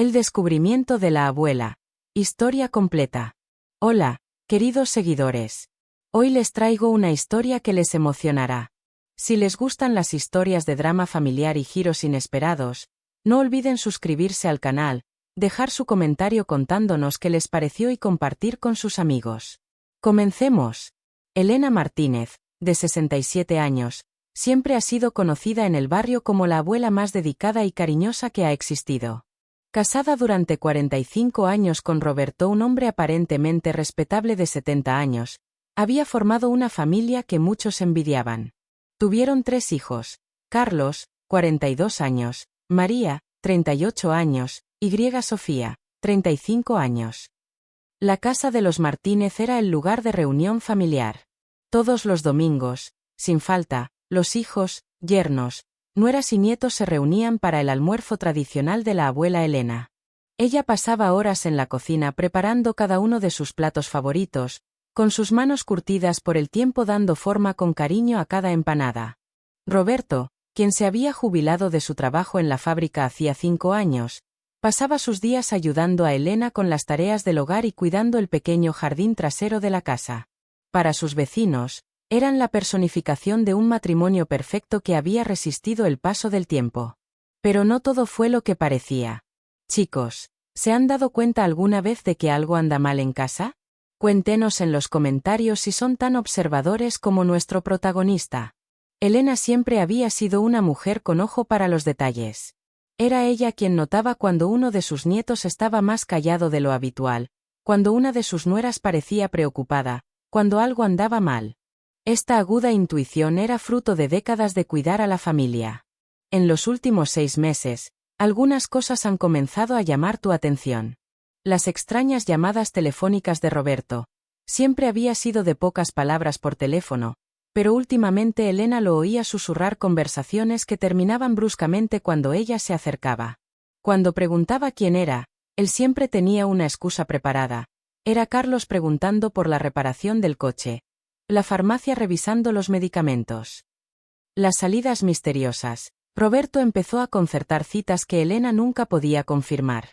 El descubrimiento de la abuela. Historia completa. Hola, queridos seguidores. Hoy les traigo una historia que les emocionará. Si les gustan las historias de drama familiar y giros inesperados, no olviden suscribirse al canal, dejar su comentario contándonos qué les pareció y compartir con sus amigos. Comencemos. Elena Martínez, de 67 años, siempre ha sido conocida en el barrio como la abuela más dedicada y cariñosa que ha existido. Casada durante 45 años con Roberto, un hombre aparentemente respetable de 70 años, había formado una familia que muchos envidiaban. Tuvieron 3 hijos: Carlos, 42 años, María, 38 años, y Sofía, 35 años. La casa de los Martínez era el lugar de reunión familiar. Todos los domingos, sin falta, los hijos, yernos, nueras y nietos se reunían para el almuerzo tradicional de la abuela Elena. Ella pasaba horas en la cocina preparando cada uno de sus platos favoritos, con sus manos curtidas por el tiempo dando forma con cariño a cada empanada. Roberto, quien se había jubilado de su trabajo en la fábrica hacía 5 años, pasaba sus días ayudando a Elena con las tareas del hogar y cuidando el pequeño jardín trasero de la casa. Para sus vecinos, eran la personificación de un matrimonio perfecto que había resistido el paso del tiempo. Pero no todo fue lo que parecía. Chicos, ¿se han dado cuenta alguna vez de que algo anda mal en casa? Cuéntenos en los comentarios si son tan observadores como nuestro protagonista. Elena siempre había sido una mujer con ojo para los detalles. Era ella quien notaba cuando uno de sus nietos estaba más callado de lo habitual, cuando una de sus nueras parecía preocupada, cuando algo andaba mal. Esta aguda intuición era fruto de décadas de cuidar a la familia. En los últimos 6 meses, algunas cosas han comenzado a llamar tu atención. Las extrañas llamadas telefónicas de Roberto. Siempre había sido de pocas palabras por teléfono, pero últimamente Elena lo oía susurrar conversaciones que terminaban bruscamente cuando ella se acercaba. Cuando preguntaba quién era, él siempre tenía una excusa preparada. Era Carlos preguntando por la reparación del coche. La farmacia revisando los medicamentos. Las salidas misteriosas. Roberto empezó a concertar citas que Elena nunca podía confirmar.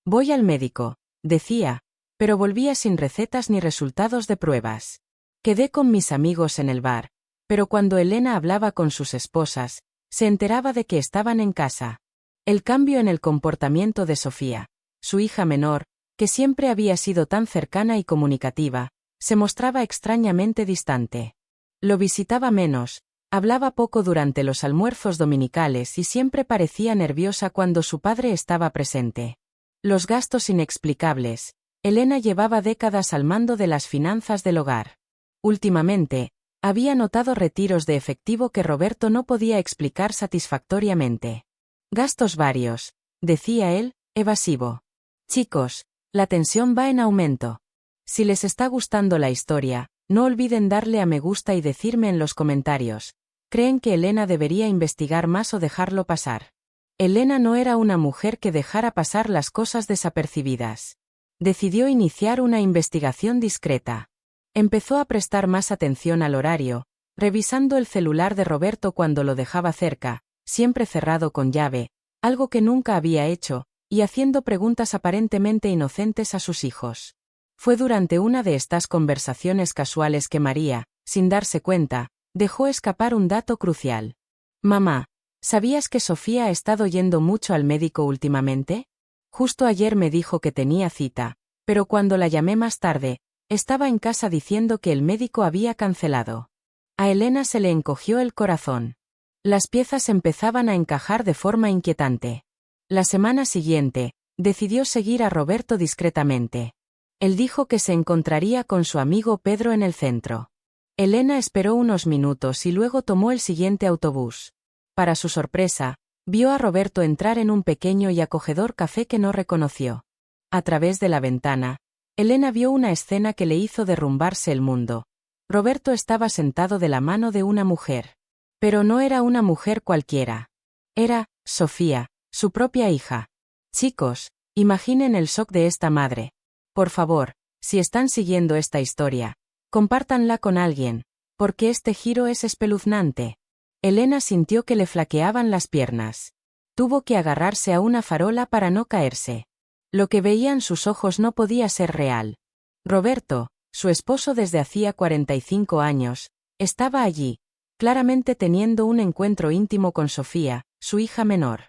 Voy al médico, decía, pero volvía sin recetas ni resultados de pruebas. Quedé con mis amigos en el bar, pero cuando Elena hablaba con sus esposas, se enteraba de que estaban en casa. El cambio en el comportamiento de Sofía, su hija menor, que siempre había sido tan cercana y comunicativa, se mostraba extrañamente distante. Lo visitaba menos, hablaba poco durante los almuerzos dominicales y siempre parecía nerviosa cuando su padre estaba presente. Los gastos inexplicables. Elena llevaba décadas al mando de las finanzas del hogar. Últimamente, había notado retiros de efectivo que Roberto no podía explicar satisfactoriamente. Gastos varios, decía él, evasivo. Chicos, la tensión va en aumento. Si les está gustando la historia, no olviden darle a me gusta y decirme en los comentarios, ¿creen que Elena debería investigar más o dejarlo pasar? Elena no era una mujer que dejara pasar las cosas desapercibidas. Decidió iniciar una investigación discreta. Empezó a prestar más atención al horario, revisando el celular de Roberto cuando lo dejaba cerca, siempre cerrado con llave, algo que nunca había hecho, y haciendo preguntas aparentemente inocentes a sus hijos. Fue durante una de estas conversaciones casuales que María, sin darse cuenta, dejó escapar un dato crucial. Mamá, ¿sabías que Sofía ha estado yendo mucho al médico últimamente? Justo ayer me dijo que tenía cita, pero cuando la llamé más tarde, estaba en casa diciendo que el médico había cancelado. A Elena se le encogió el corazón. Las piezas empezaban a encajar de forma inquietante. La semana siguiente, decidió seguir a Roberto discretamente. Él dijo que se encontraría con su amigo Pedro en el centro. Elena esperó unos minutos y luego tomó el siguiente autobús. Para su sorpresa, vio a Roberto entrar en un pequeño y acogedor café que no reconoció. A través de la ventana, Elena vio una escena que le hizo derrumbarse el mundo. Roberto estaba sentado de la mano de una mujer. Pero no era una mujer cualquiera. Era Sofía, su propia hija. Chicos, imaginen el shock de esta madre. Por favor, si están siguiendo esta historia, compártanla con alguien, porque este giro es espeluznante. Elena sintió que le flaqueaban las piernas. Tuvo que agarrarse a una farola para no caerse. Lo que veían sus ojos no podía ser real. Roberto, su esposo desde hacía 45 años, estaba allí, claramente teniendo un encuentro íntimo con Sofía, su hija menor.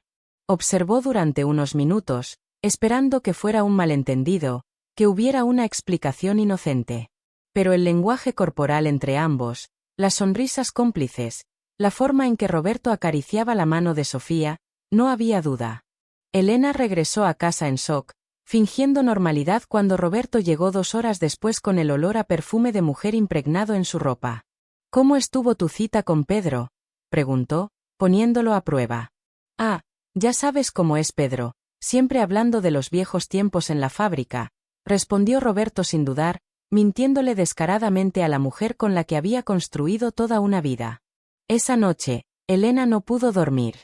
Observó durante unos minutos, esperando que fuera un malentendido, que hubiera una explicación inocente. Pero el lenguaje corporal entre ambos, las sonrisas cómplices, la forma en que Roberto acariciaba la mano de Sofía, no había duda. Elena regresó a casa en shock, fingiendo normalidad cuando Roberto llegó 2 horas después con el olor a perfume de mujer impregnado en su ropa. ¿Cómo estuvo tu cita con Pedro?, preguntó, poniéndolo a prueba. Ah, ya sabes cómo es Pedro, siempre hablando de los viejos tiempos en la fábrica, respondió Roberto sin dudar, mintiéndole descaradamente a la mujer con la que había construido toda una vida. Esa noche, Elena no pudo dormir.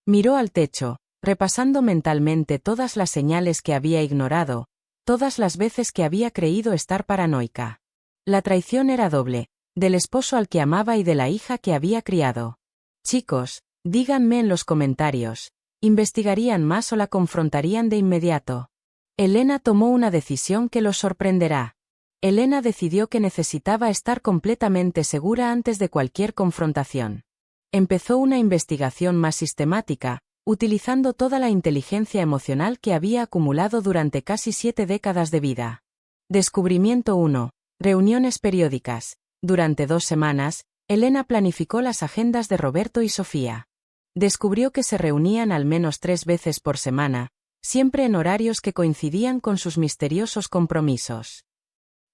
Miró al techo, repasando mentalmente todas las señales que había ignorado, todas las veces que había creído estar paranoica. La traición era doble, del esposo al que amaba y de la hija que había criado. Chicos, díganme en los comentarios, ¿investigarían más o la confrontarían de inmediato? Elena tomó una decisión que los sorprenderá. Elena decidió que necesitaba estar completamente segura antes de cualquier confrontación. Empezó una investigación más sistemática, utilizando toda la inteligencia emocional que había acumulado durante casi 7 décadas de vida. Descubrimiento 1. Reuniones periódicas. Durante 2 semanas, Elena planificó las agendas de Roberto y Sofía. Descubrió que se reunían al menos 3 veces por semana, siempre en horarios que coincidían con sus misteriosos compromisos.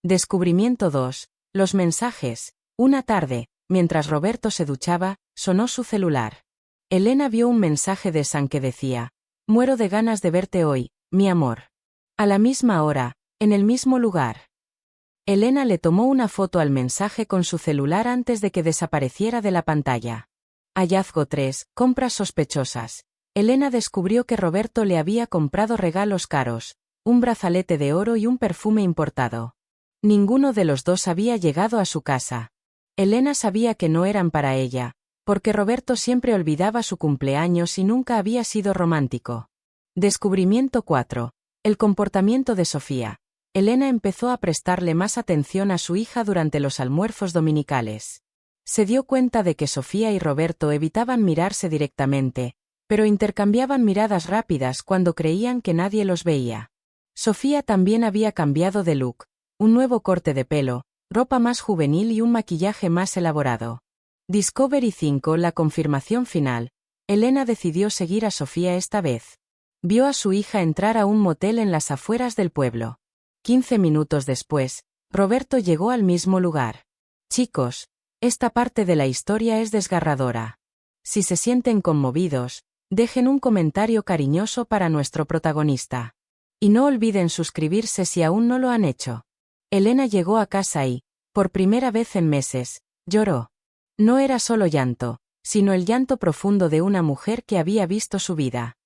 Descubrimiento 2. Los mensajes. Una tarde, mientras Roberto se duchaba, sonó su celular. Elena vio un mensaje de San que decía: «Muero de ganas de verte hoy, mi amor. A la misma hora, en el mismo lugar». Elena le tomó una foto al mensaje con su celular antes de que desapareciera de la pantalla. Hallazgo 3. Compras sospechosas. Elena descubrió que Roberto le había comprado regalos caros, un brazalete de oro y un perfume importado. Ninguno de los dos había llegado a su casa. Elena sabía que no eran para ella, porque Roberto siempre olvidaba su cumpleaños y nunca había sido romántico. Descubrimiento 4. El comportamiento de Sofía. Elena empezó a prestarle más atención a su hija durante los almuerzos dominicales. Se dio cuenta de que Sofía y Roberto evitaban mirarse directamente, pero intercambiaban miradas rápidas cuando creían que nadie los veía. Sofía también había cambiado de look, un nuevo corte de pelo, ropa más juvenil y un maquillaje más elaborado. Discovery 5. La confirmación final. Elena decidió seguir a Sofía esta vez. Vio a su hija entrar a un motel en las afueras del pueblo. 15 minutos después, Roberto llegó al mismo lugar. Chicos, esta parte de la historia es desgarradora. Si se sienten conmovidos, dejen un comentario cariñoso para nuestro protagonista. Y no olviden suscribirse si aún no lo han hecho. Elena llegó a casa y, por primera vez en meses, lloró. No era solo llanto, sino el llanto profundo de una mujer que había visto su vida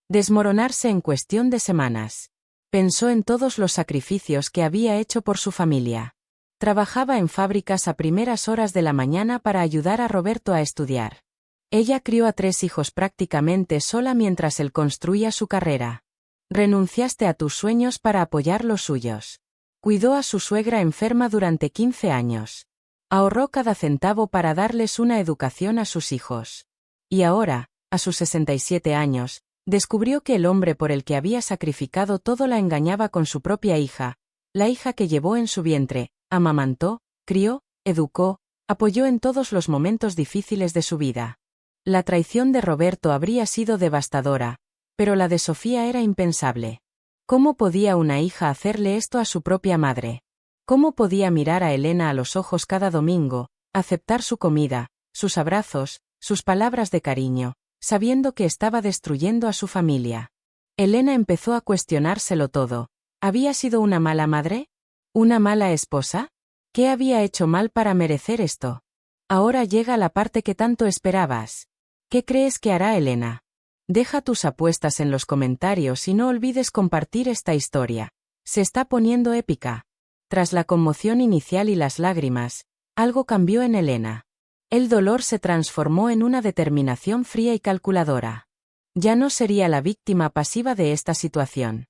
desmoronarse en cuestión de semanas. Pensó en todos los sacrificios que había hecho por su familia. Trabajaba en fábricas a primeras horas de la mañana para ayudar a Roberto a estudiar. Ella crió a 3 hijos prácticamente sola mientras él construía su carrera. Renunciaste a tus sueños para apoyar los suyos. Cuidó a su suegra enferma durante 15 años. Ahorró cada centavo para darles una educación a sus hijos. Y ahora, a sus 67 años, descubrió que el hombre por el que había sacrificado todo la engañaba con su propia hija, la hija que llevó en su vientre, amamantó, crió, educó, apoyó en todos los momentos difíciles de su vida. La traición de Roberto habría sido devastadora, pero la de Sofía era impensable. ¿Cómo podía una hija hacerle esto a su propia madre? ¿Cómo podía mirar a Elena a los ojos cada domingo, aceptar su comida, sus abrazos, sus palabras de cariño, sabiendo que estaba destruyendo a su familia? Elena empezó a cuestionárselo todo. ¿Había sido una mala madre? ¿Una mala esposa? ¿Qué había hecho mal para merecer esto? Ahora llega la parte que tanto esperabas. ¿Qué crees que hará Elena? Deja tus apuestas en los comentarios y no olvides compartir esta historia. Se está poniendo épica. Tras la conmoción inicial y las lágrimas, algo cambió en Elena. El dolor se transformó en una determinación fría y calculadora. Ya no sería la víctima pasiva de esta situación.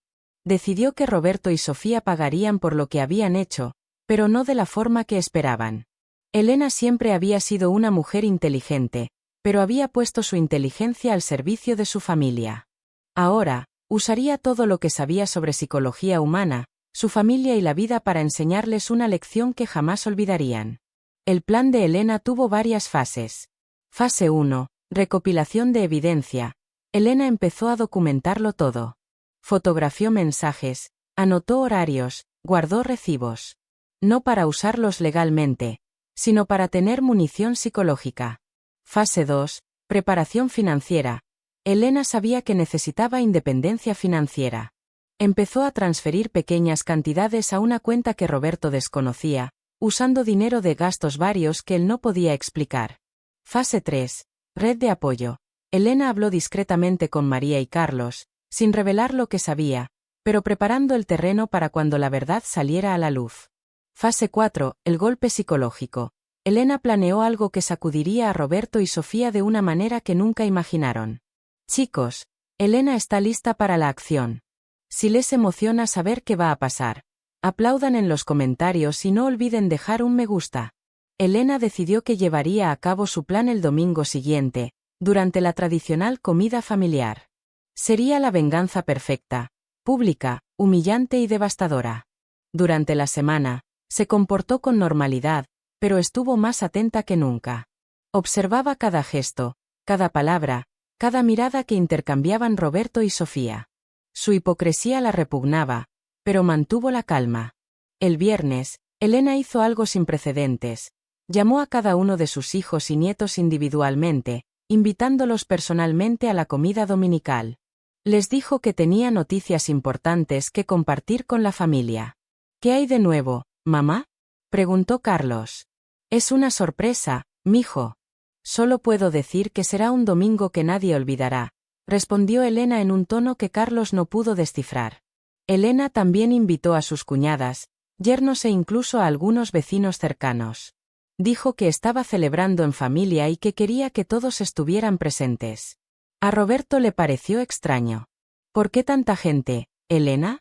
Decidió que Roberto y Sofía pagarían por lo que habían hecho, pero no de la forma que esperaban. Elena siempre había sido una mujer inteligente, pero había puesto su inteligencia al servicio de su familia. Ahora, usaría todo lo que sabía sobre psicología humana, su familia y la vida para enseñarles una lección que jamás olvidarían. El plan de Elena tuvo varias fases. Fase 1. Recopilación de evidencia. Elena empezó a documentarlo todo. Fotografió mensajes, anotó horarios, guardó recibos. No para usarlos legalmente, sino para tener munición psicológica. Fase 2. Preparación financiera. Elena sabía que necesitaba independencia financiera. Empezó a transferir pequeñas cantidades a una cuenta que Roberto desconocía, usando dinero de gastos varios que él no podía explicar. Fase 3. Red de apoyo. Elena habló discretamente con María y Carlos, sin revelar lo que sabía, pero preparando el terreno para cuando la verdad saliera a la luz. Fase 4. El golpe psicológico. Elena planeó algo que sacudiría a Roberto y Sofía de una manera que nunca imaginaron. Chicos, Elena está lista para la acción. Si les emociona saber qué va a pasar, aplaudan en los comentarios y no olviden dejar un me gusta. Elena decidió que llevaría a cabo su plan el domingo siguiente, durante la tradicional comida familiar. Sería la venganza perfecta, pública, humillante y devastadora. Durante la semana, se comportó con normalidad, pero estuvo más atenta que nunca. Observaba cada gesto, cada palabra, cada mirada que intercambiaban Roberto y Sofía. Su hipocresía la repugnaba, pero mantuvo la calma. El viernes, Elena hizo algo sin precedentes. Llamó a cada uno de sus hijos y nietos individualmente, invitándolos personalmente a la comida dominical. Les dijo que tenía noticias importantes que compartir con la familia. ¿Qué hay de nuevo, mamá?, preguntó Carlos. Es una sorpresa, mijo. Solo puedo decir que será un domingo que nadie olvidará, respondió Elena en un tono que Carlos no pudo descifrar. Elena también invitó a sus cuñadas, yernos e incluso a algunos vecinos cercanos. Dijo que estaba celebrando en familia y que quería que todos estuvieran presentes. A Roberto le pareció extraño. ¿Por qué tanta gente, Elena?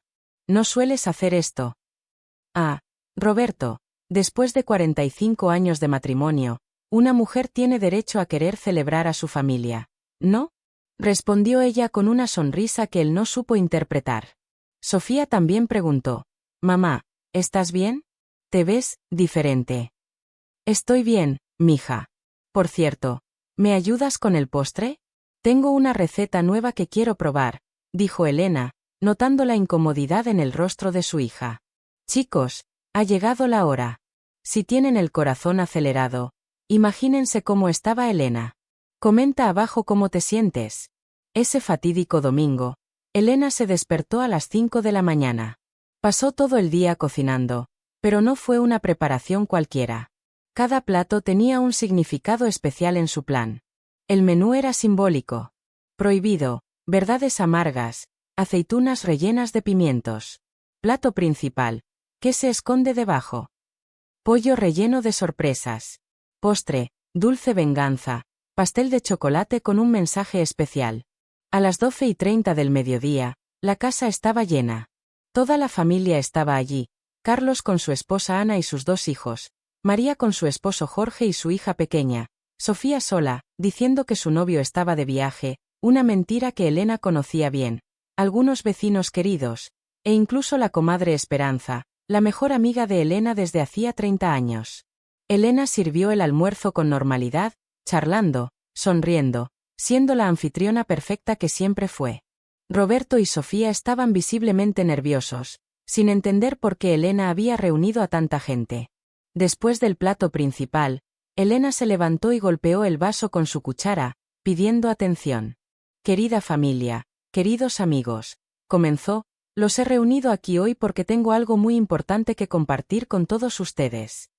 No sueles hacer esto. Ah, Roberto, después de 45 años de matrimonio, una mujer tiene derecho a querer celebrar a su familia, ¿no?, respondió ella con una sonrisa que él no supo interpretar. Sofía también preguntó: Mamá, ¿estás bien? Te ves diferente. Estoy bien, mija. Por cierto, ¿me ayudas con el postre? Tengo una receta nueva que quiero probar, dijo Elena, notando la incomodidad en el rostro de su hija. Chicos, ha llegado la hora. Si tienen el corazón acelerado, imagínense cómo estaba Elena. Comenta abajo cómo te sientes. Ese fatídico domingo, Elena se despertó a las 5 de la mañana. Pasó todo el día cocinando, pero no fue una preparación cualquiera. Cada plato tenía un significado especial en su plan. El menú era simbólico. Prohibido, verdades amargas, aceitunas rellenas de pimientos. Plato principal, ¿qué se esconde debajo? Pollo relleno de sorpresas. Postre, dulce venganza, pastel de chocolate con un mensaje especial. A las 12:30 del mediodía, la casa estaba llena. Toda la familia estaba allí, Carlos con su esposa Ana y sus 2 hijos, María con su esposo Jorge y su hija pequeña, Sofía sola, diciendo que su novio estaba de viaje, una mentira que Elena conocía bien, algunos vecinos queridos, e incluso la comadre Esperanza, la mejor amiga de Elena desde hacía 30 años. Elena sirvió el almuerzo con normalidad, charlando, sonriendo, siendo la anfitriona perfecta que siempre fue. Roberto y Sofía estaban visiblemente nerviosos, sin entender por qué Elena había reunido a tanta gente. Después del plato principal, Elena se levantó y golpeó el vaso con su cuchara, pidiendo atención. Querida familia, queridos amigos, comenzó, los he reunido aquí hoy porque tengo algo muy importante que compartir con todos ustedes.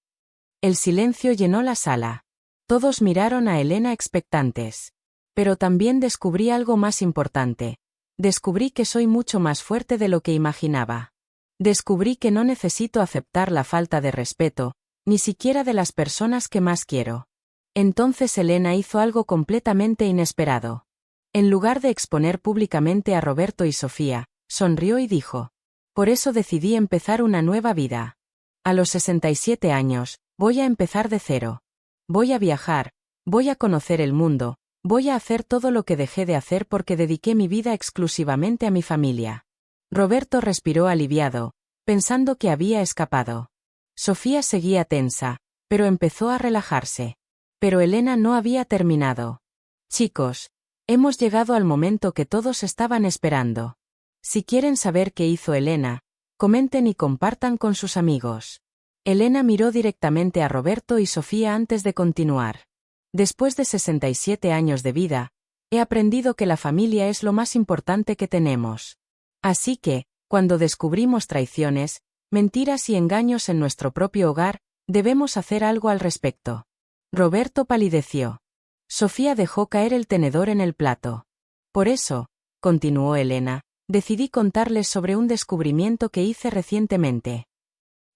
El silencio llenó la sala. Todos miraron a Elena expectantes. Pero también descubrí algo más importante. Descubrí que soy mucho más fuerte de lo que imaginaba. Descubrí que no necesito aceptar la falta de respeto, ni siquiera de las personas que más quiero. Entonces Elena hizo algo completamente inesperado. En lugar de exponer públicamente a Roberto y Sofía, sonrió y dijo. Por eso decidí empezar una nueva vida. A los 67 años, voy a empezar de cero. Voy a viajar, voy a conocer el mundo, voy a hacer todo lo que dejé de hacer porque dediqué mi vida exclusivamente a mi familia. Roberto respiró aliviado, pensando que había escapado. Sofía seguía tensa, pero empezó a relajarse. Pero Elena no había terminado. Chicos, hemos llegado al momento que todos estaban esperando. Si quieren saber qué hizo Elena, comenten y compartan con sus amigos. Elena miró directamente a Roberto y Sofía antes de continuar. Después de 67 años de vida, he aprendido que la familia es lo más importante que tenemos. Así que, cuando descubrimos traiciones, mentiras y engaños en nuestro propio hogar, debemos hacer algo al respecto. Roberto palideció. Sofía dejó caer el tenedor en el plato. Por eso, continuó Elena, decidí contarles sobre un descubrimiento que hice recientemente.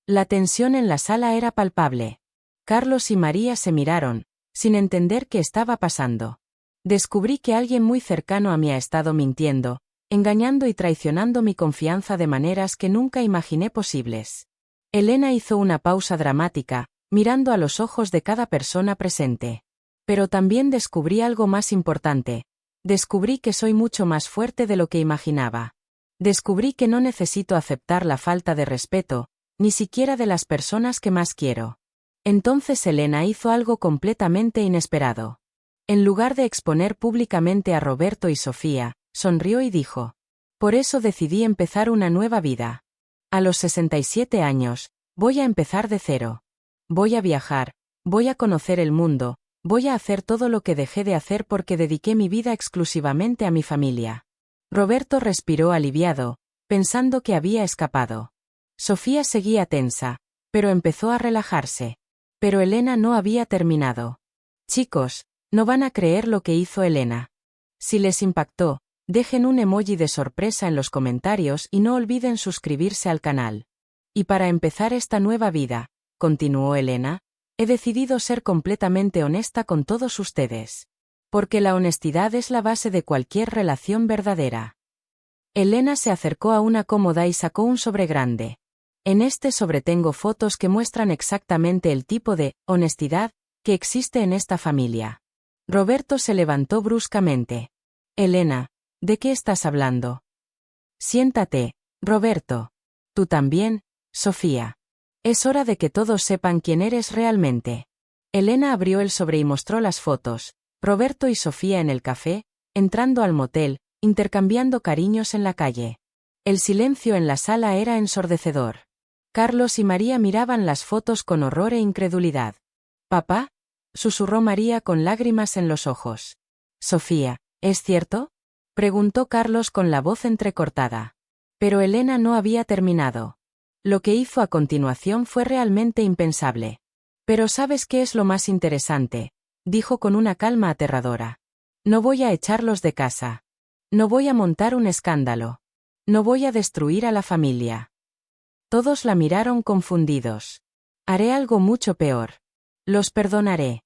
La tensión en la sala era palpable. Carlos y María se miraron, sin entender qué estaba pasando. Descubrí que alguien muy cercano a mí ha estado mintiendo, engañando y traicionando mi confianza de maneras que nunca imaginé posibles. Elena hizo una pausa dramática, mirando a los ojos de cada persona presente. Pero también descubrí algo más importante. Descubrí que soy mucho más fuerte de lo que imaginaba. Descubrí que no necesito aceptar la falta de respeto, ni siquiera de las personas que más quiero. Entonces Elena hizo algo completamente inesperado. En lugar de exponer públicamente a Roberto y Sofía, sonrió y dijo. Por eso decidí empezar una nueva vida. A los 67 años, voy a empezar de cero. Voy a viajar, voy a conocer el mundo, voy a hacer todo lo que dejé de hacer porque dediqué mi vida exclusivamente a mi familia. Roberto respiró aliviado, pensando que había escapado. Sofía seguía tensa, pero empezó a relajarse. Pero Elena no había terminado. Chicos, no van a creer lo que hizo Elena. Si les impactó, dejen un emoji de sorpresa en los comentarios y no olviden suscribirse al canal. Y para empezar esta nueva vida, continuó Elena, he decidido ser completamente honesta con todos ustedes. Porque la honestidad es la base de cualquier relación verdadera. Elena se acercó a una cómoda y sacó un sobre grande. En este sobre tengo fotos que muestran exactamente el tipo de honestidad que existe en esta familia. Roberto se levantó bruscamente. Elena, ¿de qué estás hablando? Siéntate, Roberto. Tú también, Sofía. Es hora de que todos sepan quién eres realmente. Elena abrió el sobre y mostró las fotos. Roberto y Sofía en el café, entrando al motel, intercambiando cariños en la calle. El silencio en la sala era ensordecedor. Carlos y María miraban las fotos con horror e incredulidad. «¿Papá?», susurró María con lágrimas en los ojos. «Sofía, ¿es cierto?», preguntó Carlos con la voz entrecortada. Pero Elena no había terminado. Lo que hizo a continuación fue realmente impensable. «Pero ¿sabes qué es lo más interesante?», dijo con una calma aterradora. «No voy a echarlos de casa. No voy a montar un escándalo. No voy a destruir a la familia». Todos la miraron confundidos. «Haré algo mucho peor. Los perdonaré».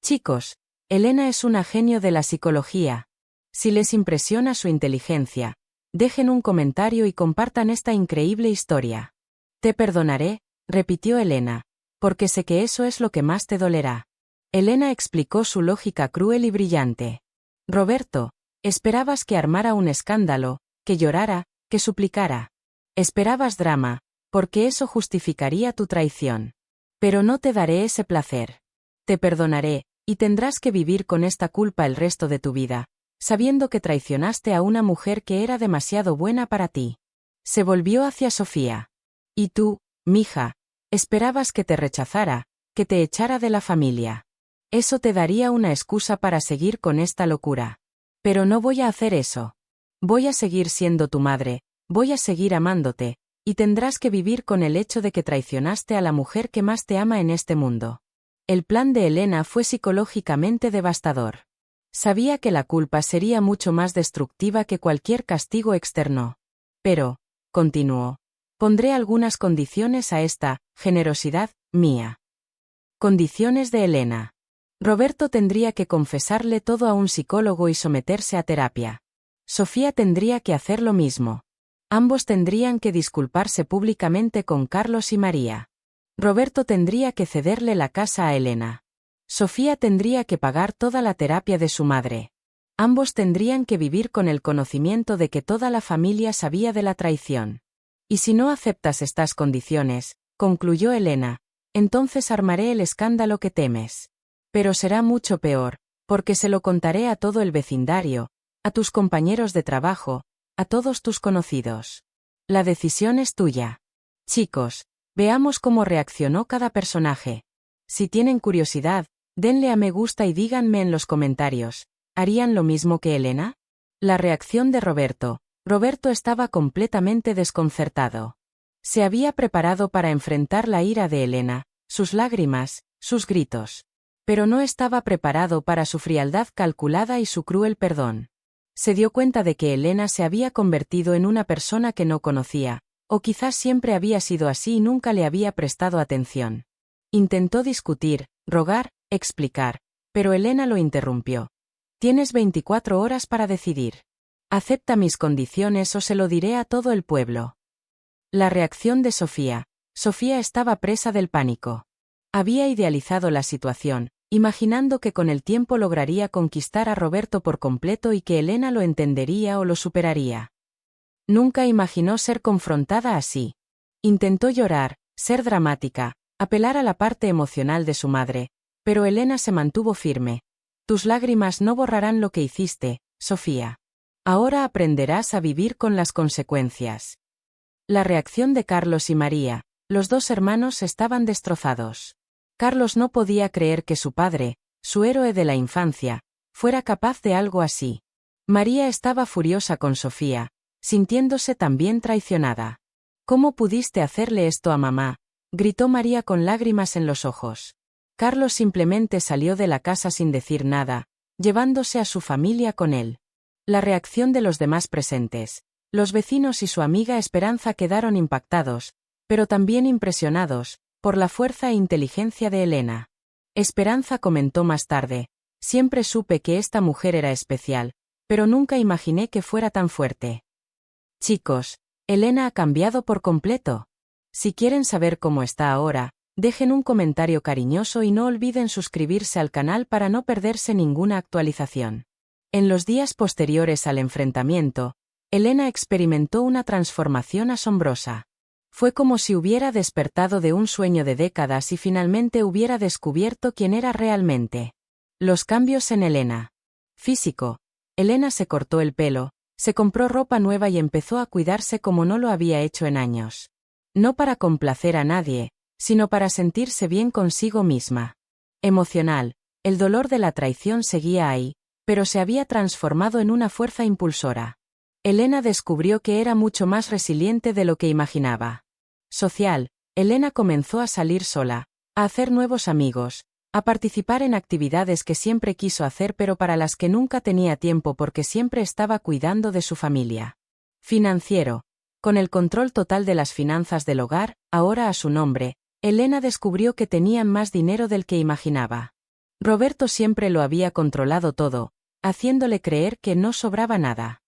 Chicos, Elena es una genio de la psicología. Si les impresiona su inteligencia, dejen un comentario y compartan esta increíble historia. «Te perdonaré», repitió Elena, «porque sé que eso es lo que más te dolerá». Elena explicó su lógica cruel y brillante. «Roberto, esperabas que armara un escándalo, que llorara, que suplicara. Esperabas drama, porque eso justificaría tu traición. Pero no te daré ese placer. Te perdonaré, y tendrás que vivir con esta culpa el resto de tu vida, sabiendo que traicionaste a una mujer que era demasiado buena para ti». Se volvió hacia Sofía. «Y tú, mija, esperabas que te rechazara, que te echara de la familia. Eso te daría una excusa para seguir con esta locura. Pero no voy a hacer eso. Voy a seguir siendo tu madre, voy a seguir amándote, y tendrás que vivir con el hecho de que traicionaste a la mujer que más te ama en este mundo». El plan de Elena fue psicológicamente devastador. Sabía que la culpa sería mucho más destructiva que cualquier castigo externo. «Pero», continuó, «pondré algunas condiciones a esta generosidad mía». Condiciones de Elena. Roberto tendría que confesarle todo a un psicólogo y someterse a terapia. Sofía tendría que hacer lo mismo. Ambos tendrían que disculparse públicamente con Carlos y María. Roberto tendría que cederle la casa a Elena. Sofía tendría que pagar toda la terapia de su madre. Ambos tendrían que vivir con el conocimiento de que toda la familia sabía de la traición. Y si no aceptas estas condiciones, concluyó Elena, entonces armaré el escándalo que temes. Pero será mucho peor, porque se lo contaré a todo el vecindario, a tus compañeros de trabajo, a todos tus conocidos. La decisión es tuya. Chicos, veamos cómo reaccionó cada personaje. Si tienen curiosidad, denle a me gusta y díganme en los comentarios, ¿harían lo mismo que Elena? La reacción de Roberto. Roberto estaba completamente desconcertado. Se había preparado para enfrentar la ira de Elena, sus lágrimas, sus gritos. Pero no estaba preparado para su frialdad calculada y su cruel perdón. Se dio cuenta de que Elena se había convertido en una persona que no conocía, o quizás siempre había sido así y nunca le había prestado atención. Intentó discutir, rogar, explicar, pero Elena lo interrumpió. Tienes 24 horas para decidir. Acepta mis condiciones o se lo diré a todo el pueblo. La reacción de Sofía. Sofía estaba presa del pánico. Había idealizado la situación, imaginando que con el tiempo lograría conquistar a Roberto por completo y que Elena lo entendería o lo superaría. Nunca imaginó ser confrontada así. Intentó llorar, ser dramática, apelar a la parte emocional de su madre, pero Elena se mantuvo firme. Tus lágrimas no borrarán lo que hiciste, Sofía. Ahora aprenderás a vivir con las consecuencias. La reacción de Carlos y María. Los dos hermanos estaban destrozados. Carlos no podía creer que su padre, su héroe de la infancia, fuera capaz de algo así. María estaba furiosa con Sofía, sintiéndose también traicionada. ¿Cómo pudiste hacerle esto a mamá?, gritó María con lágrimas en los ojos. Carlos simplemente salió de la casa sin decir nada, llevándose a su familia con él. La reacción de los demás presentes. Los vecinos y su amiga Esperanza quedaron impactados, pero también impresionados, por la fuerza e inteligencia de Elena. Esperanza comentó más tarde, siempre supe que esta mujer era especial, pero nunca imaginé que fuera tan fuerte. Chicos, Elena ha cambiado por completo. Si quieren saber cómo está ahora, dejen un comentario cariñoso y no olviden suscribirse al canal para no perderse ninguna actualización. En los días posteriores al enfrentamiento, Elena experimentó una transformación asombrosa. Fue como si hubiera despertado de un sueño de décadas y finalmente hubiera descubierto quién era realmente. Los cambios en Elena. Físico. Elena se cortó el pelo, se compró ropa nueva y empezó a cuidarse como no lo había hecho en años. No para complacer a nadie, sino para sentirse bien consigo misma. Emocional. El dolor de la traición seguía ahí, pero se había transformado en una fuerza impulsora. Elena descubrió que era mucho más resiliente de lo que imaginaba. Social. Elena comenzó a salir sola, a hacer nuevos amigos, a participar en actividades que siempre quiso hacer pero para las que nunca tenía tiempo porque siempre estaba cuidando de su familia. Financiero. Con el control total de las finanzas del hogar, ahora a su nombre, Elena descubrió que tenían más dinero del que imaginaba. Roberto siempre lo había controlado todo, haciéndole creer que no sobraba nada.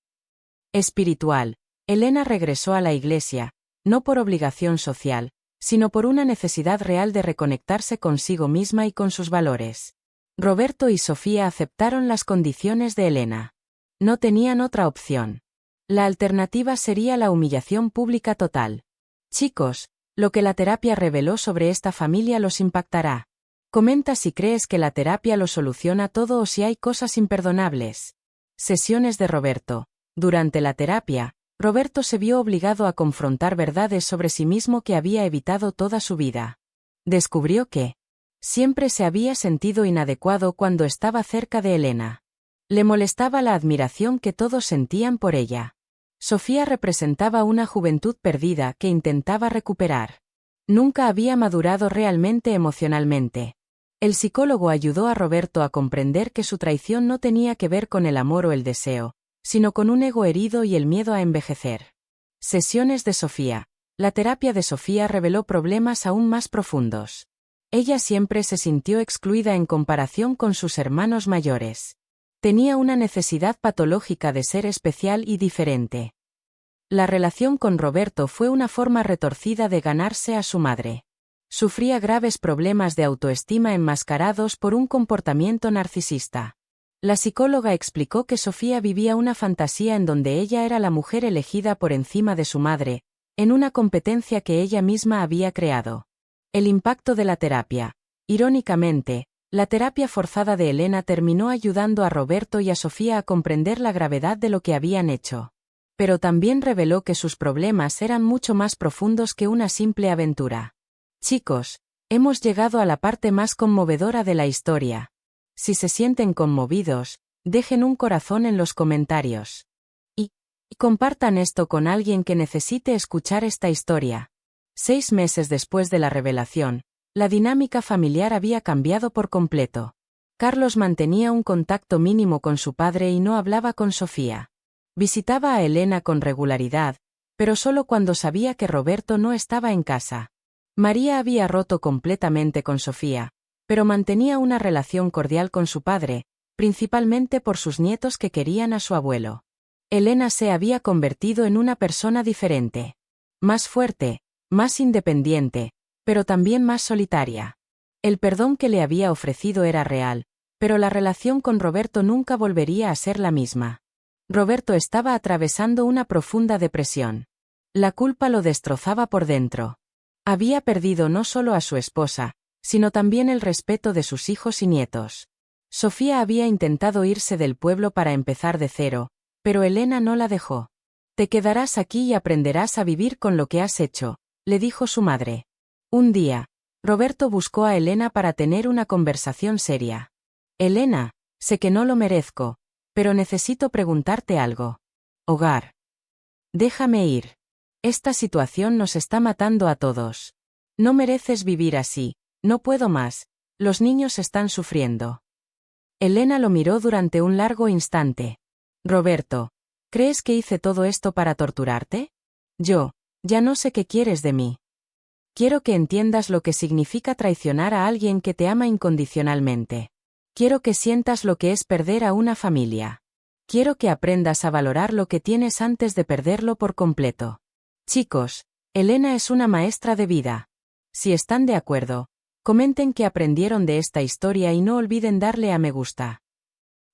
Espiritual. Elena regresó a la iglesia, no por obligación social, sino por una necesidad real de reconectarse consigo misma y con sus valores. Roberto y Sofía aceptaron las condiciones de Elena. No tenían otra opción. La alternativa sería la humillación pública total. Chicos, lo que la terapia reveló sobre esta familia los impactará. Comenta si crees que la terapia lo soluciona todo o si hay cosas imperdonables. Sesiones de Roberto. Durante la terapia, Roberto se vio obligado a confrontar verdades sobre sí mismo que había evitado toda su vida. Descubrió que siempre se había sentido inadecuado cuando estaba cerca de Elena. Le molestaba la admiración que todos sentían por ella. Sofía representaba una juventud perdida que intentaba recuperar. Nunca había madurado realmente emocionalmente. El psicólogo ayudó a Roberto a comprender que su traición no tenía que ver con el amor o el deseo, sino con un ego herido y el miedo a envejecer. Sesiones de Sofía. La terapia de Sofía reveló problemas aún más profundos. Ella siempre se sintió excluida en comparación con sus hermanos mayores. Tenía una necesidad patológica de ser especial y diferente. La relación con Roberto fue una forma retorcida de ganarse a su madre. Sufría graves problemas de autoestima enmascarados por un comportamiento narcisista. La psicóloga explicó que Sofía vivía una fantasía en donde ella era la mujer elegida por encima de su madre, en una competencia que ella misma había creado. El impacto de la terapia. Irónicamente, la terapia forzada de Elena terminó ayudando a Roberto y a Sofía a comprender la gravedad de lo que habían hecho. Pero también reveló que sus problemas eran mucho más profundos que una simple aventura. Chicos, hemos llegado a la parte más conmovedora de la historia. Si se sienten conmovidos, dejen un corazón en los comentarios. Y compartan esto con alguien que necesite escuchar esta historia. 6 meses después de la revelación, la dinámica familiar había cambiado por completo. Carlos mantenía un contacto mínimo con su padre y no hablaba con Sofía. Visitaba a Elena con regularidad, pero solo cuando sabía que Roberto no estaba en casa. María había roto completamente con Sofía, pero mantenía una relación cordial con su padre, principalmente por sus nietos que querían a su abuelo. Elena se había convertido en una persona diferente. Más fuerte, más independiente, pero también más solitaria. El perdón que le había ofrecido era real, pero la relación con Roberto nunca volvería a ser la misma. Roberto estaba atravesando una profunda depresión. La culpa lo destrozaba por dentro. Había perdido no solo a su esposa, sino también el respeto de sus hijos y nietos. Sofía había intentado irse del pueblo para empezar de cero, pero Elena no la dejó. Te quedarás aquí y aprenderás a vivir con lo que has hecho, le dijo su madre. Un día, Roberto buscó a Elena para tener una conversación seria. Elena, sé que no lo merezco, pero necesito preguntarte algo. Hogar. Déjame ir. Esta situación nos está matando a todos. No mereces vivir así, no puedo más, los niños están sufriendo. Elena lo miró durante un largo instante. Roberto, ¿crees que hice todo esto para torturarte? Ya no sé qué quieres de mí. Quiero que entiendas lo que significa traicionar a alguien que te ama incondicionalmente. Quiero que sientas lo que es perder a una familia. Quiero que aprendas a valorar lo que tienes antes de perderlo por completo. Chicos, Elena es una maestra de vida. Si están de acuerdo, comenten qué aprendieron de esta historia y no olviden darle a me gusta.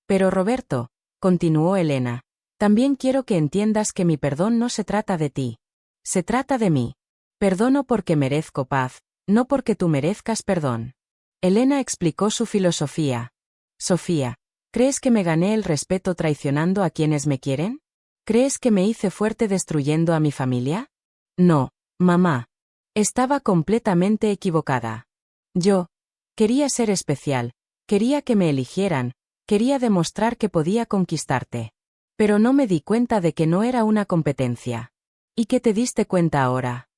Pero Roberto, continuó Elena, también quiero que entiendas que mi perdón no se trata de ti. Se trata de mí. Perdono porque merezco paz, no porque tú merezcas perdón. Elena explicó su filosofía. Sofía, ¿crees que me gané el respeto traicionando a quienes me quieren? ¿Crees que me hice fuerte destruyendo a mi familia? No, mamá. Estaba completamente equivocada. Yo quería ser especial, quería que me eligieran, quería demostrar que podía conquistarte. Pero no me di cuenta de que no era una competencia. ¿Y qué te diste cuenta ahora?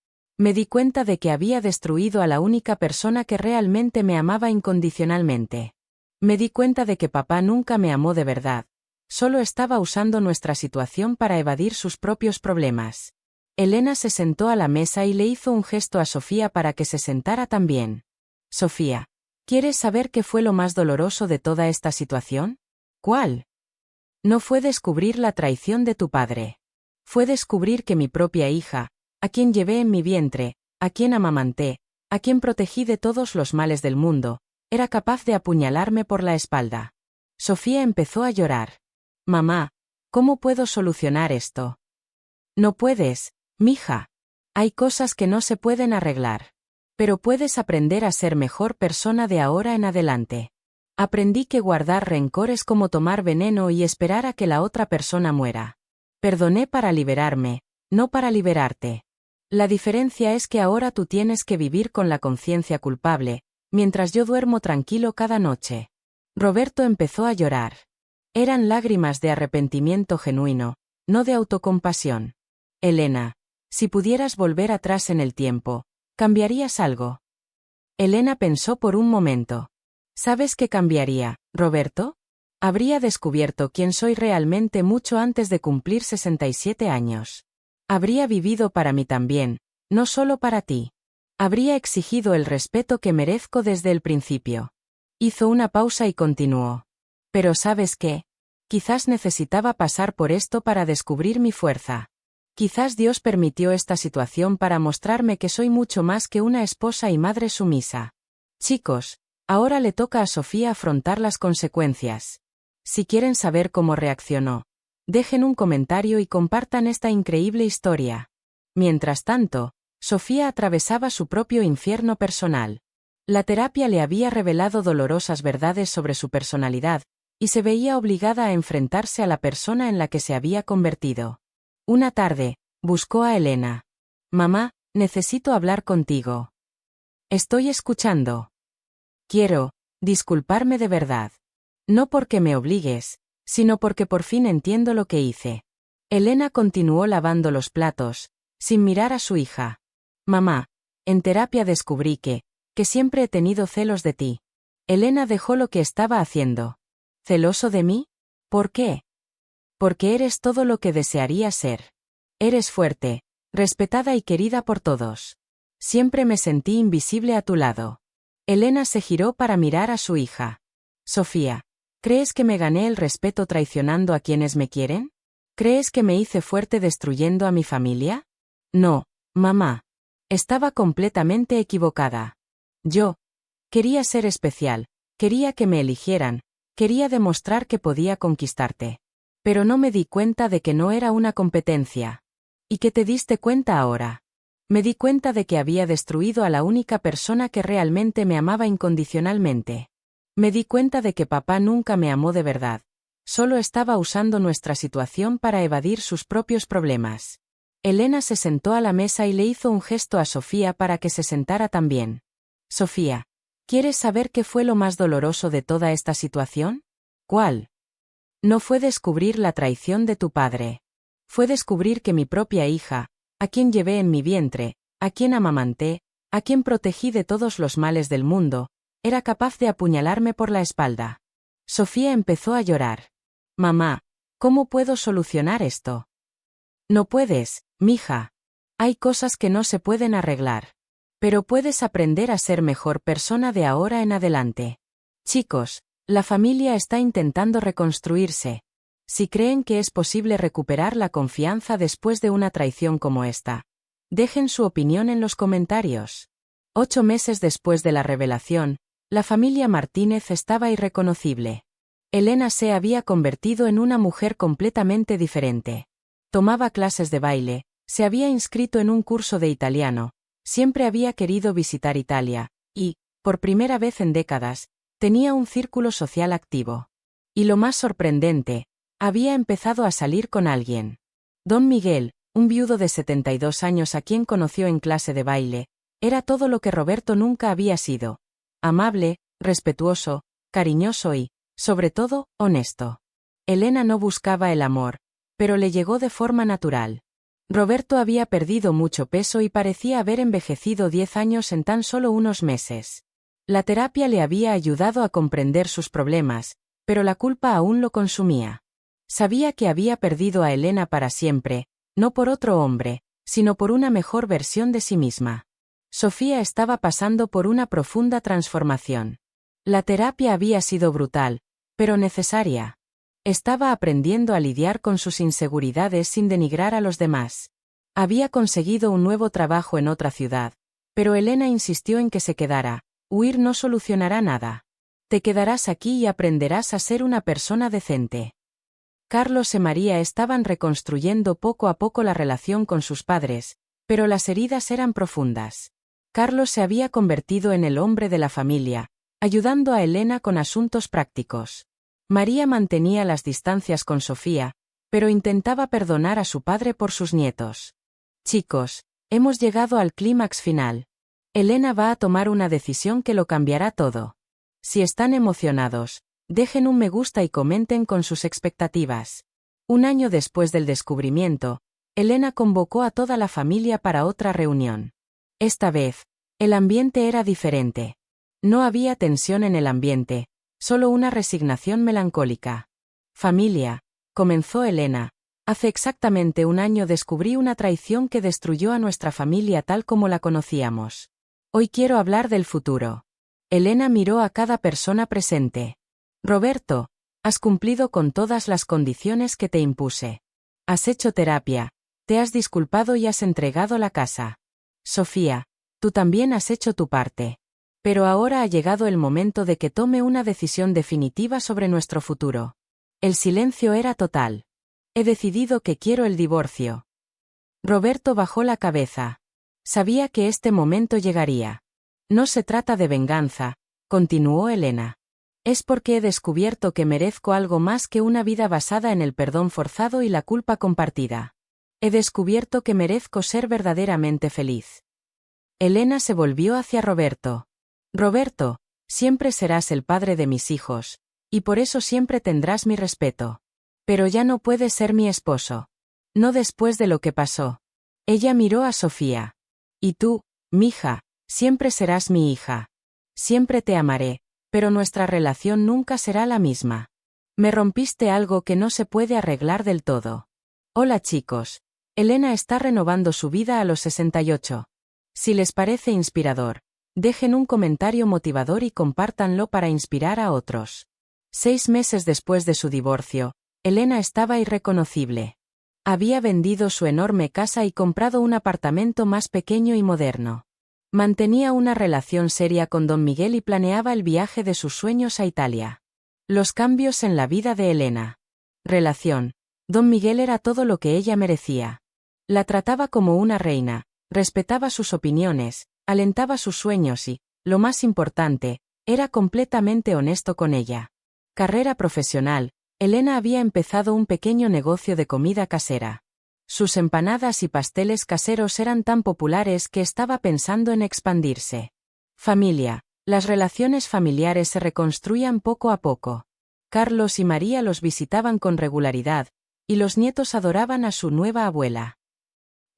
Me di cuenta de que había destruido a la única persona que realmente me amaba incondicionalmente. Me di cuenta de que papá nunca me amó de verdad. Solo estaba usando nuestra situación para evadir sus propios problemas. Elena se sentó a la mesa y le hizo un gesto a Sofía para que se sentara también. Sofía, ¿quieres saber qué fue lo más doloroso de toda esta situación? ¿Cuál? No fue descubrir la traición de tu padre. Fue descubrir que mi propia hija, a quien llevé en mi vientre, a quien amamanté, a quien protegí de todos los males del mundo, era capaz de apuñalarme por la espalda. Sofía empezó a llorar. Mamá, ¿cómo puedo solucionar esto? No puedes, mija. Hay cosas que no se pueden arreglar. Pero puedes aprender a ser mejor persona de ahora en adelante. Aprendí que guardar rencor es como tomar veneno y esperar a que la otra persona muera. Perdoné para liberarme, no para liberarte. La diferencia es que ahora tú tienes que vivir con la conciencia culpable, mientras yo duermo tranquilo cada noche. Roberto empezó a llorar. Eran lágrimas de arrepentimiento genuino, no de autocompasión. Elena, si pudieras volver atrás en el tiempo, ¿cambiarías algo? Elena pensó por un momento. ¿Sabes qué cambiaría, Roberto? Habría descubierto quién soy realmente mucho antes de cumplir 67 años. Habría vivido para mí también, no solo para ti. Habría exigido el respeto que merezco desde el principio. Hizo una pausa y continuó. Pero ¿sabes qué? Quizás necesitaba pasar por esto para descubrir mi fuerza. Quizás Dios permitió esta situación para mostrarme que soy mucho más que una esposa y madre sumisa. Chicos, ahora le toca a Sofía afrontar las consecuencias. Si quieren saber cómo reaccionó, dejen un comentario y compartan esta increíble historia. Mientras tanto, Sofía atravesaba su propio infierno personal. La terapia le había revelado dolorosas verdades sobre su personalidad, y se veía obligada a enfrentarse a la persona en la que se había convertido. Una tarde, buscó a Elena. «Mamá, necesito hablar contigo». «Estoy escuchando». «Quiero disculparme de verdad. No porque me obligues, sino porque por fin entiendo lo que hice». Elena continuó lavando los platos, sin mirar a su hija. «Mamá, en terapia descubrí que siempre he tenido celos de ti». Elena dejó lo que estaba haciendo. «¿Celoso de mí? ¿Por qué?» «Porque eres todo lo que desearía ser. Eres fuerte, respetada y querida por todos. Siempre me sentí invisible a tu lado». Elena se giró para mirar a su hija. «Sofía, ¿crees que me gané el respeto traicionando a quienes me quieren? ¿Crees que me hice fuerte destruyendo a mi familia? No, mamá. Estaba completamente equivocada. Yo quería ser especial, quería que me eligieran, quería demostrar que podía conquistarte. Pero no me di cuenta de que no era una competencia. ¿Y qué te diste cuenta ahora? Me di cuenta de que había destruido a la única persona que realmente me amaba incondicionalmente. Me di cuenta de que papá nunca me amó de verdad. Solo estaba usando nuestra situación para evadir sus propios problemas». Elena se sentó a la mesa y le hizo un gesto a Sofía para que se sentara también. «Sofía, ¿quieres saber qué fue lo más doloroso de toda esta situación?» «¿Cuál?» «No fue descubrir la traición de tu padre. Fue descubrir que mi propia hija, a quien llevé en mi vientre, a quien amamanté, a quien protegí de todos los males del mundo, era capaz de apuñalarme por la espalda». Sofía empezó a llorar. «Mamá, ¿cómo puedo solucionar esto?» «No puedes, mija. Hay cosas que no se pueden arreglar. Pero puedes aprender a ser mejor persona de ahora en adelante. Chicos, la familia está intentando reconstruirse. Si creen que es posible recuperar la confianza después de una traición como esta, dejen su opinión en los comentarios». 8 meses después de la revelación, la familia Martínez estaba irreconocible. Elena se había convertido en una mujer completamente diferente. Tomaba clases de baile, se había inscrito en un curso de italiano, siempre había querido visitar Italia, y, por primera vez en décadas, tenía un círculo social activo. Y lo más sorprendente, había empezado a salir con alguien. Don Miguel, un viudo de 72 años a quien conoció en clase de baile, era todo lo que Roberto nunca había sido. Amable, respetuoso, cariñoso y, sobre todo, honesto. Elena no buscaba el amor, pero le llegó de forma natural. Roberto había perdido mucho peso y parecía haber envejecido 10 años en tan solo unos meses. La terapia le había ayudado a comprender sus problemas, pero la culpa aún lo consumía. Sabía que había perdido a Elena para siempre, no por otro hombre, sino por una mejor versión de sí misma. Sofía estaba pasando por una profunda transformación. La terapia había sido brutal, pero necesaria. Estaba aprendiendo a lidiar con sus inseguridades sin denigrar a los demás. Había conseguido un nuevo trabajo en otra ciudad, pero Elena insistió en que se quedara. Huir no solucionará nada. Te quedarás aquí y aprenderás a ser una persona decente. Carlos y María estaban reconstruyendo poco a poco la relación con sus padres, pero las heridas eran profundas. Carlos se había convertido en el hombre de la familia, ayudando a Elena con asuntos prácticos. María mantenía las distancias con Sofía, pero intentaba perdonar a su padre por sus nietos. Chicos, hemos llegado al clímax final. Elena va a tomar una decisión que lo cambiará todo. Si están emocionados, dejen un me gusta y comenten con sus expectativas. 1 año después del descubrimiento, Elena convocó a toda la familia para otra reunión. Esta vez, el ambiente era diferente. No había tensión en el ambiente, solo una resignación melancólica. «Familia», comenzó Elena, «hace exactamente 1 año descubrí una traición que destruyó a nuestra familia tal como la conocíamos. Hoy quiero hablar del futuro». Elena miró a cada persona presente. «Roberto, has cumplido con todas las condiciones que te impuse. Has hecho terapia, Te has disculpado y has entregado la casa. Sofía, tú también has hecho tu parte. Pero ahora ha llegado el momento de que tome una decisión definitiva sobre nuestro futuro. El silencio era total. He decidido que quiero el divorcio. Roberto bajó la cabeza. Sabía que este momento llegaría. No se trata de venganza, continuó Elena. Es porque he descubierto que merezco algo más que una vida basada en el perdón forzado y la culpa compartida. He descubierto que merezco ser verdaderamente feliz. Elena se volvió hacia Roberto. Roberto, siempre serás el padre de mis hijos, y por eso siempre tendrás mi respeto. Pero ya no puedes ser mi esposo. No después de lo que pasó. Ella miró a Sofía. Y tú, mija, siempre serás mi hija. Siempre te amaré, pero nuestra relación nunca será la misma. Me rompiste algo que no se puede arreglar del todo. Hola chicos. Elena está renovando su vida a los 68. Si les parece inspirador, dejen un comentario motivador y compártanlo para inspirar a otros. 6 meses después de su divorcio, Elena estaba irreconocible. Había vendido su enorme casa y comprado un apartamento más pequeño y moderno. Mantenía una relación seria con Don Miguel y planeaba el viaje de sus sueños a Italia. Los cambios en la vida de Elena. Relación. Don Miguel era todo lo que ella merecía. La trataba como una reina, respetaba sus opiniones, alentaba sus sueños y, lo más importante, era completamente honesto con ella. Carrera profesional. Elena había empezado un pequeño negocio de comida casera. Sus empanadas y pasteles caseros eran tan populares que estaba pensando en expandirse. Familia. Las relaciones familiares se reconstruían poco a poco. Carlos y María los visitaban con regularidad, y los nietos adoraban a su nueva abuela.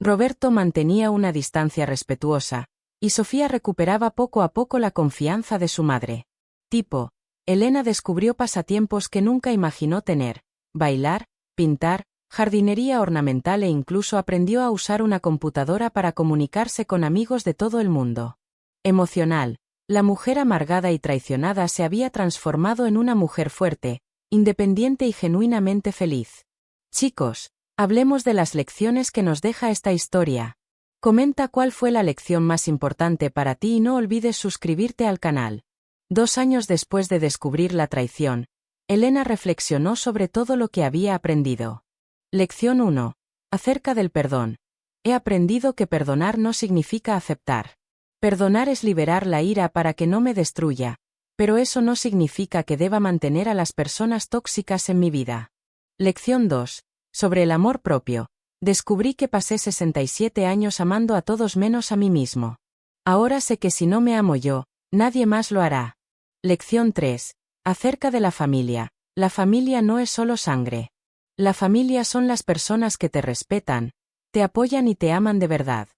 Roberto mantenía una distancia respetuosa, y Sofía recuperaba poco a poco la confianza de su madre. Tipo. Elena descubrió pasatiempos que nunca imaginó tener: bailar, pintar, jardinería ornamental e incluso aprendió a usar una computadora para comunicarse con amigos de todo el mundo. Emocional. La mujer amargada y traicionada se había transformado en una mujer fuerte, independiente y genuinamente feliz. Chicos, hablemos de las lecciones que nos deja esta historia. Comenta cuál fue la lección más importante para ti y no olvides suscribirte al canal. 2 años después de descubrir la traición, Elena reflexionó sobre todo lo que había aprendido. Lección 1. Acerca del perdón. He aprendido que perdonar no significa aceptar. Perdonar es liberar la ira para que no me destruya, pero eso no significa que deba mantener a las personas tóxicas en mi vida. Lección 2. Sobre el amor propio. Descubrí que pasé 67 años amando a todos menos a mí mismo. Ahora sé que si no me amo yo, nadie más lo hará. Lección 3. Acerca de la familia. La familia no es solo sangre. La familia son las personas que te respetan, te apoyan y te aman de verdad.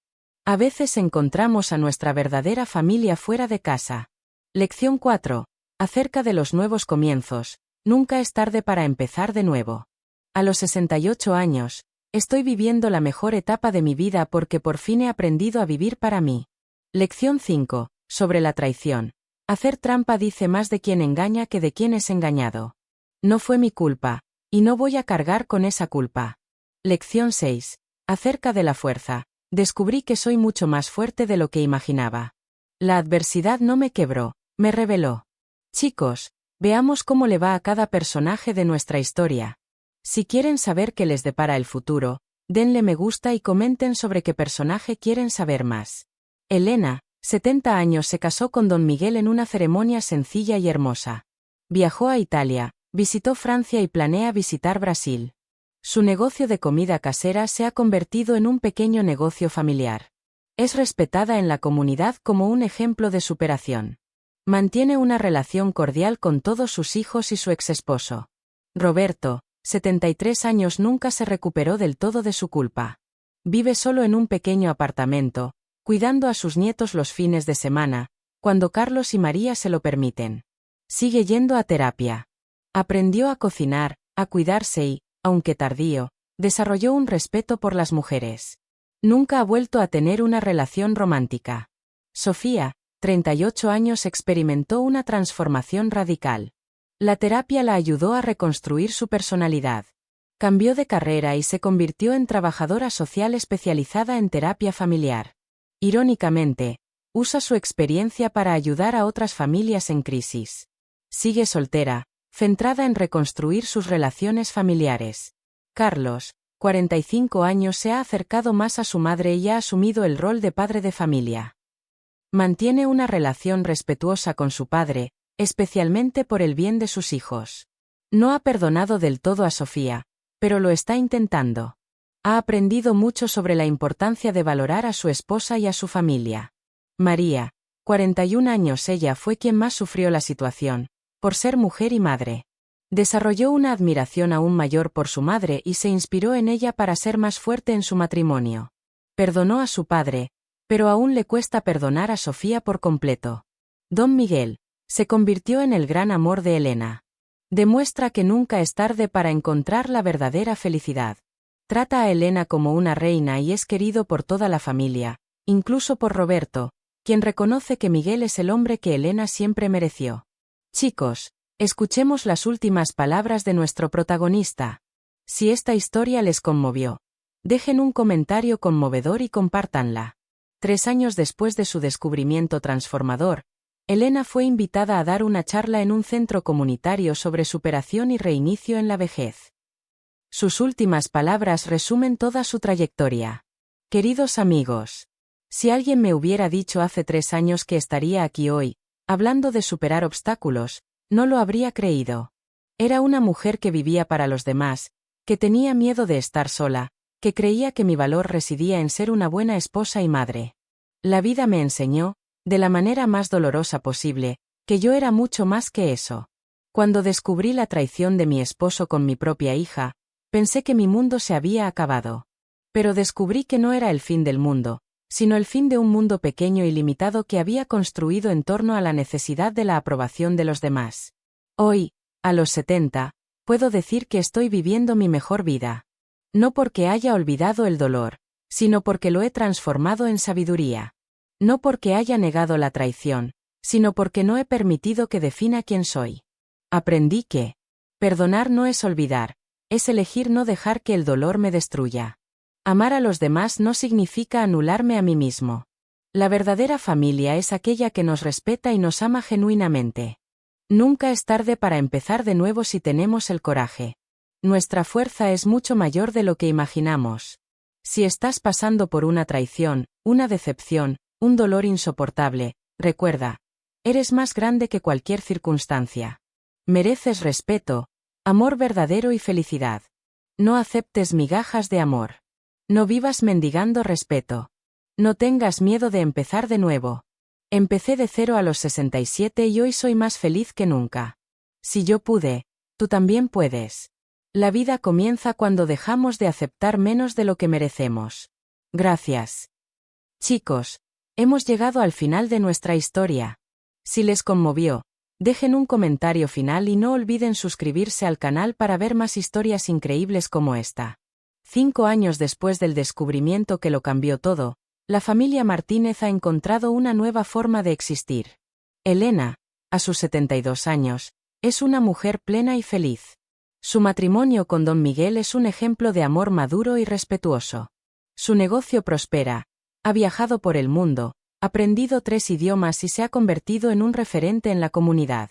A veces encontramos a nuestra verdadera familia fuera de casa. Lección 4. Acerca de los nuevos comienzos. Nunca es tarde para empezar de nuevo. A los 68 años, estoy viviendo la mejor etapa de mi vida porque por fin he aprendido a vivir para mí. Lección 5. Sobre la traición. Hacer trampa dice más de quien engaña que de quien es engañado. No fue mi culpa, y no voy a cargar con esa culpa. Lección 6. Acerca de la fuerza. Descubrí que soy mucho más fuerte de lo que imaginaba. La adversidad no me quebró, me reveló. Chicos, veamos cómo le va a cada personaje de nuestra historia. Si quieren saber qué les depara el futuro, denle me gusta y comenten sobre qué personaje quieren saber más. Elena, 70 años, se casó con Don Miguel en una ceremonia sencilla y hermosa. Viajó a Italia, visitó Francia y planea visitar Brasil. Su negocio de comida casera se ha convertido en un pequeño negocio familiar. Es respetada en la comunidad como un ejemplo de superación. Mantiene una relación cordial con todos sus hijos y su exesposo. Roberto, 73 años, nunca se recuperó del todo de su culpa. Vive solo en un pequeño apartamento, cuidando a sus nietos los fines de semana, cuando Carlos y María se lo permiten. Sigue yendo a terapia. Aprendió a cocinar, a cuidarse y, aunque tardío, desarrolló un respeto por las mujeres. Nunca ha vuelto a tener una relación romántica. Sofía, 38 años, experimentó una transformación radical. La terapia la ayudó a reconstruir su personalidad. Cambió de carrera y se convirtió en trabajadora social especializada en terapia familiar. Irónicamente, usa su experiencia para ayudar a otras familias en crisis. Sigue soltera, centrada en reconstruir sus relaciones familiares. Carlos, 45 años, se ha acercado más a su madre y ha asumido el rol de padre de familia. Mantiene una relación respetuosa con su padre, especialmente por el bien de sus hijos. No ha perdonado del todo a Sofía, pero lo está intentando. Ha aprendido mucho sobre la importancia de valorar a su esposa y a su familia. María, 41 años, ella fue quien más sufrió la situación, por ser mujer y madre. Desarrolló una admiración aún mayor por su madre y se inspiró en ella para ser más fuerte en su matrimonio. Perdonó a su padre, pero aún le cuesta perdonar a Sofía por completo. Don Miguel se convirtió en el gran amor de Elena. Demuestra que nunca es tarde para encontrar la verdadera felicidad. Trata a Elena como una reina y es querido por toda la familia, incluso por Roberto, quien reconoce que Miguel es el hombre que Elena siempre mereció. Chicos, escuchemos las últimas palabras de nuestro protagonista. Si esta historia les conmovió, dejen un comentario conmovedor y compártanla. 3 años después de su descubrimiento transformador, Elena fue invitada a dar una charla en un centro comunitario sobre superación y reinicio en la vejez. Sus últimas palabras resumen toda su trayectoria. Queridos amigos, si alguien me hubiera dicho hace 3 años que estaría aquí hoy, hablando de superar obstáculos, no lo habría creído. Era una mujer que vivía para los demás, que tenía miedo de estar sola, que creía que mi valor residía en ser una buena esposa y madre. La vida me enseñó, de la manera más dolorosa posible, que yo era mucho más que eso. Cuando descubrí la traición de mi esposo con mi propia hija, pensé que mi mundo se había acabado. Pero descubrí que no era el fin del mundo, sino el fin de un mundo pequeño y limitado que había construido en torno a la necesidad de la aprobación de los demás. Hoy, a los 70, puedo decir que estoy viviendo mi mejor vida. No porque haya olvidado el dolor, sino porque lo he transformado en sabiduría. No porque haya negado la traición, sino porque no he permitido que defina quién soy. Aprendí que perdonar no es olvidar, es elegir no dejar que el dolor me destruya. Amar a los demás no significa anularme a mí mismo. La verdadera familia es aquella que nos respeta y nos ama genuinamente. Nunca es tarde para empezar de nuevo si tenemos el coraje. Nuestra fuerza es mucho mayor de lo que imaginamos. Si estás pasando por una traición, una decepción, un dolor insoportable, recuerda, eres más grande que cualquier circunstancia. Mereces respeto, amor verdadero y felicidad. No aceptes migajas de amor. No vivas mendigando respeto. No tengas miedo de empezar de nuevo. Empecé de cero a los 67 y hoy soy más feliz que nunca. Si yo pude, tú también puedes. La vida comienza cuando dejamos de aceptar menos de lo que merecemos. Gracias. Chicos, hemos llegado al final de nuestra historia. Si les conmovió, dejen un comentario final y no olviden suscribirse al canal para ver más historias increíbles como esta. 5 años después del descubrimiento que lo cambió todo, la familia Martínez ha encontrado una nueva forma de existir. Elena, a sus 72 años, es una mujer plena y feliz. Su matrimonio con Don Miguel es un ejemplo de amor maduro y respetuoso. Su negocio prospera, ha viajado por el mundo, aprendido 3 idiomas y se ha convertido en un referente en la comunidad.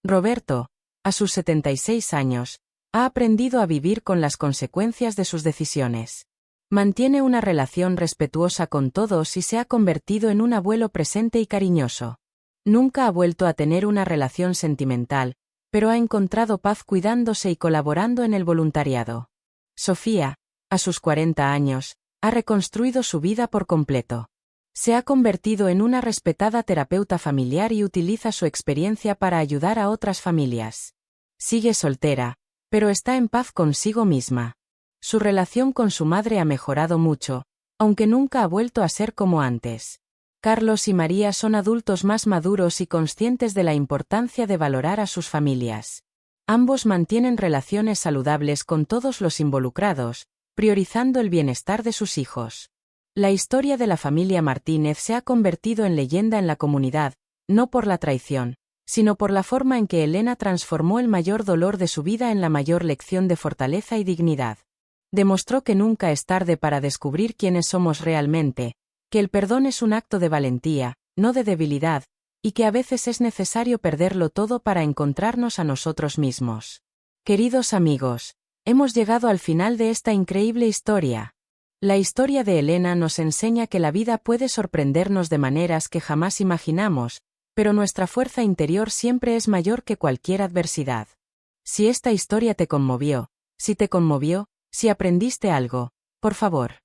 Roberto, a sus 76 años, ha aprendido a vivir con las consecuencias de sus decisiones. Mantiene una relación respetuosa con todos y se ha convertido en un abuelo presente y cariñoso. Nunca ha vuelto a tener una relación sentimental, pero ha encontrado paz cuidándose y colaborando en el voluntariado. Sofía, a sus 40 años, ha reconstruido su vida por completo. Se ha convertido en una respetada terapeuta familiar y utiliza su experiencia para ayudar a otras familias. Sigue soltera, pero está en paz consigo misma. Su relación con su madre ha mejorado mucho, aunque nunca ha vuelto a ser como antes. Carlos y María son adultos más maduros y conscientes de la importancia de valorar a sus familias. Ambos mantienen relaciones saludables con todos los involucrados, priorizando el bienestar de sus hijos. La historia de la familia Martínez se ha convertido en leyenda en la comunidad, no por la traición, sino por la forma en que Elena transformó el mayor dolor de su vida en la mayor lección de fortaleza y dignidad. Demostró que nunca es tarde para descubrir quiénes somos realmente, que el perdón es un acto de valentía, no de debilidad, y que a veces es necesario perderlo todo para encontrarnos a nosotros mismos. Queridos amigos, hemos llegado al final de esta increíble historia. La historia de Elena nos enseña que la vida puede sorprendernos de maneras que jamás imaginamos, pero nuestra fuerza interior siempre es mayor que cualquier adversidad. Si esta historia te conmovió, si aprendiste algo, por favor,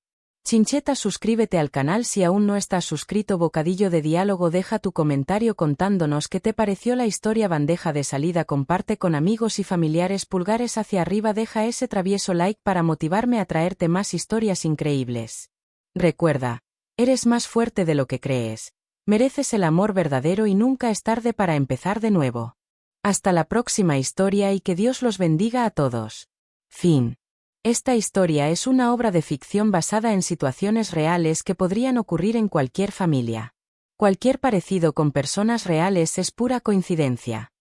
Chincheta, suscríbete al canal si aún no estás suscrito. Bocadillo de diálogo, deja tu comentario contándonos qué te pareció la historia. Bandeja de salida, comparte con amigos y familiares. Pulgares hacia arriba, deja ese travieso like para motivarme a traerte más historias increíbles. Recuerda, eres más fuerte de lo que crees, mereces el amor verdadero y nunca es tarde para empezar de nuevo. Hasta la próxima historia y que Dios los bendiga a todos. Fin. Esta historia es una obra de ficción basada en situaciones reales que podrían ocurrir en cualquier familia. Cualquier parecido con personas reales es pura coincidencia.